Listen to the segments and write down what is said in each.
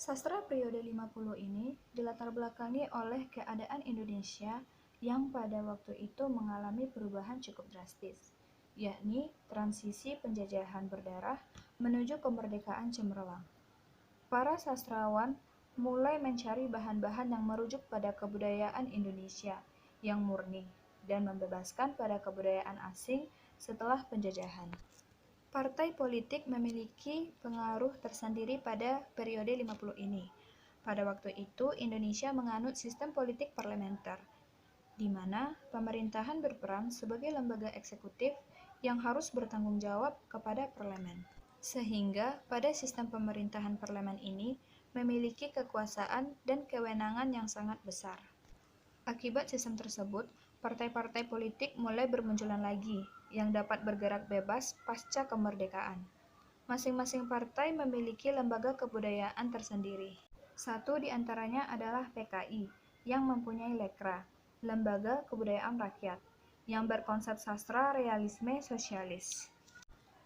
Sastra periode 50 ini dilatar belakangi oleh keadaan Indonesia yang pada waktu itu mengalami perubahan cukup drastis, yakni transisi penjajahan berdarah menuju kemerdekaan cemerlang. Para sastrawan mulai mencari bahan-bahan yang merujuk pada kebudayaan Indonesia yang murni dan membebaskan pada kebudayaan asing setelah penjajahan. Partai politik memiliki pengaruh tersendiri pada periode 50 ini. Pada waktu itu, Indonesia menganut sistem politik parlementer, di mana pemerintahan berperan sebagai lembaga eksekutif yang harus bertanggung jawab kepada parlemen. Sehingga pada sistem pemerintahan parlemen ini memiliki kekuasaan dan kewenangan yang sangat besar. Akibat sistem tersebut, partai-partai politik mulai bermunculan lagi yang dapat bergerak bebas pasca kemerdekaan. Masing-masing partai memiliki lembaga kebudayaan tersendiri. Satu di antaranya adalah PKI, yang mempunyai Lekra, Lembaga Kebudayaan Rakyat, yang berkonsep sastra realisme sosialis.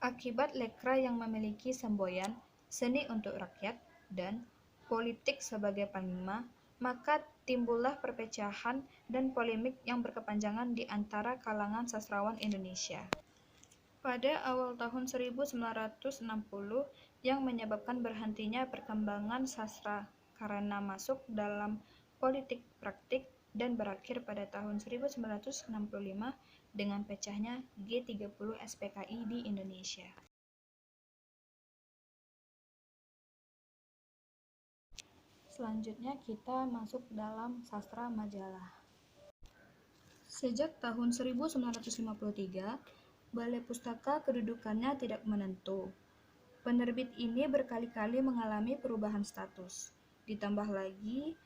Akibat Lekra yang memiliki semboyan, seni untuk rakyat, dan politik sebagai panglima, maka timbullah perpecahan dan polemik yang berkepanjangan di antara kalangan sastrawan Indonesia. Pada awal tahun 1960 yang menyebabkan berhentinya perkembangan sastra karena masuk dalam politik praktik dan berakhir pada tahun 1965 dengan pecahnya G30 SPKI di Indonesia. Selanjutnya kita masuk dalam sastra majalah. Sejak tahun 1953, Balai Pustaka kedudukannya tidak menentu. Penerbit ini berkali-kali mengalami perubahan status. Ditambah lagi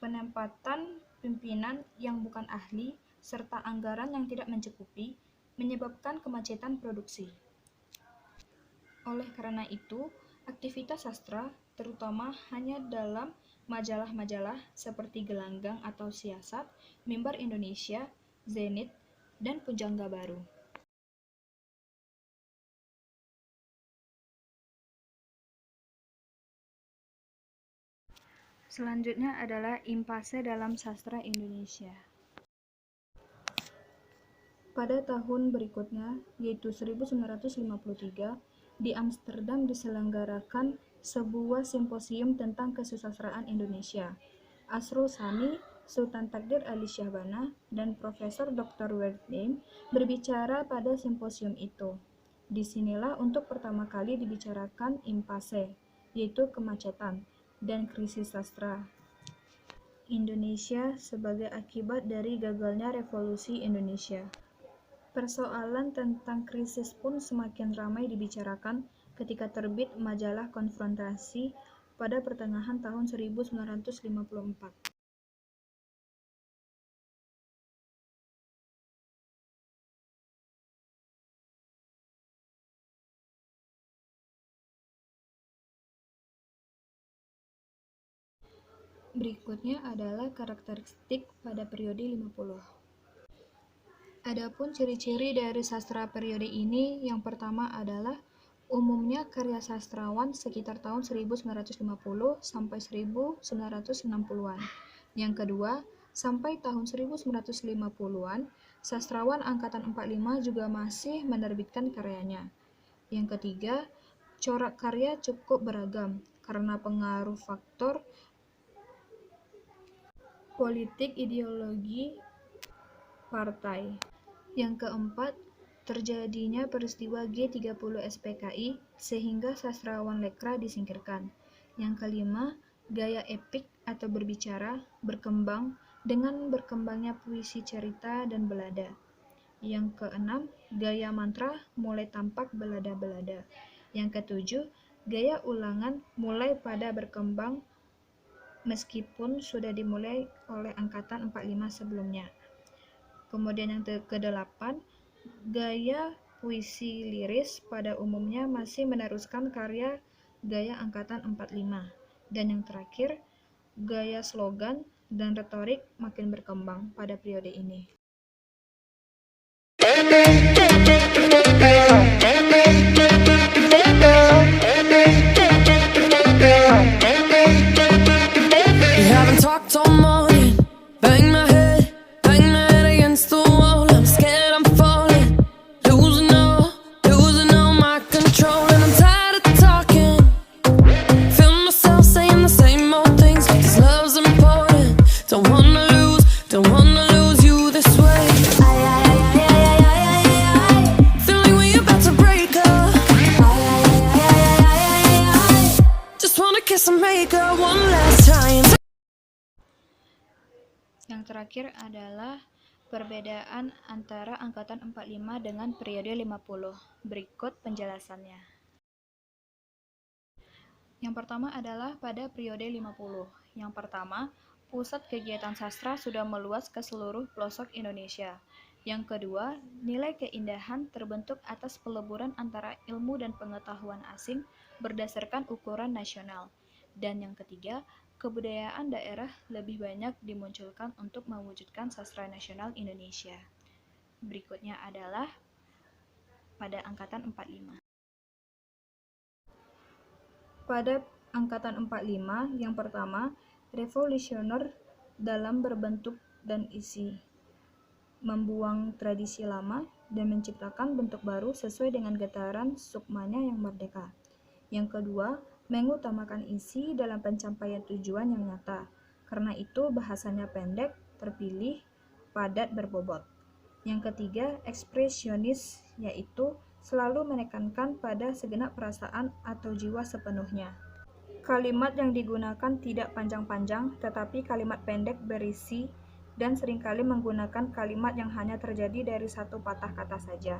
penempatan pimpinan yang bukan ahli serta anggaran yang tidak mencukupi menyebabkan kemacetan produksi. Oleh karena itu, aktivitas sastra terutama hanya dalam majalah-majalah seperti Gelanggang atau Siasat, Mimbar Indonesia, Zenit, dan Pujangga Baru. Selanjutnya adalah impase dalam sastra Indonesia. Pada tahun berikutnya, yaitu 1953, di Amsterdam diselenggarakan sebuah simposium tentang kesusastraan Indonesia. Asrul Sani, Sultan Takdir Ali Syahbana, dan Profesor Dr. Wertheim berbicara pada simposium itu. Disinilah untuk pertama kali dibicarakan impase, yaitu kemacetan, dan krisis sastra Indonesia sebagai akibat dari gagalnya revolusi Indonesia. Persoalan tentang krisis pun semakin ramai dibicarakan ketika terbit majalah Konfrontasi pada pertengahan tahun 1954. Berikutnya adalah karakteristik pada periode 50. Adapun ciri-ciri dari sastra periode ini, yang pertama adalah umumnya karya sastrawan sekitar tahun 1950 sampai 1960-an. Yang kedua, sampai tahun 1950-an, sastrawan angkatan 45 juga masih menerbitkan karyanya. Yang ketiga, corak karya cukup beragam karena pengaruh faktor politik ideologi partai. Yang keempat, terjadinya peristiwa G30 SPKI sehingga sastrawan Lekra disingkirkan. Yang kelima, gaya epik atau berbicara berkembang dengan berkembangnya puisi cerita dan balada. Yang keenam, gaya mantra mulai tampak balada-balada. Yang ketujuh, gaya ulangan mulai pada berkembang meskipun sudah dimulai oleh angkatan 45 sebelumnya. Kemudian yang ke-8, gaya puisi liris pada umumnya masih meneruskan karya gaya angkatan 45. Dan yang terakhir, gaya slogan dan retorik makin berkembang pada periode ini. wanna kiss and make up one last time. Yang terakhir adalah perbedaan antara angkatan 45 dengan periode 50. Berikut penjelasannya. Yang pertama adalah pada periode 50. Yang pertama, pusat kegiatan sastra sudah meluas ke seluruh pelosok Indonesia. Yang kedua, nilai keindahan terbentuk atas peleburan antara ilmu dan pengetahuan asing berdasarkan ukuran nasional. Dan yang ketiga, kebudayaan daerah lebih banyak dimunculkan untuk mewujudkan sastra nasional Indonesia. Berikutnya adalah pada angkatan 45. Pada angkatan 45, yang pertama, revolusioner dalam berbentuk dan isi, membuang tradisi lama dan menciptakan bentuk baru sesuai dengan getaran sukmanya yang merdeka. Yang kedua, mengutamakan isi dalam pencapaian tujuan yang nyata. Karena itu bahasanya pendek, terpilih, padat berbobot. Yang ketiga, ekspresionis, yaitu selalu menekankan pada segenap perasaan atau jiwa sepenuhnya. Kalimat yang digunakan tidak panjang-panjang, tetapi kalimat pendek berisi dan seringkali menggunakan kalimat yang hanya terjadi dari satu patah kata saja.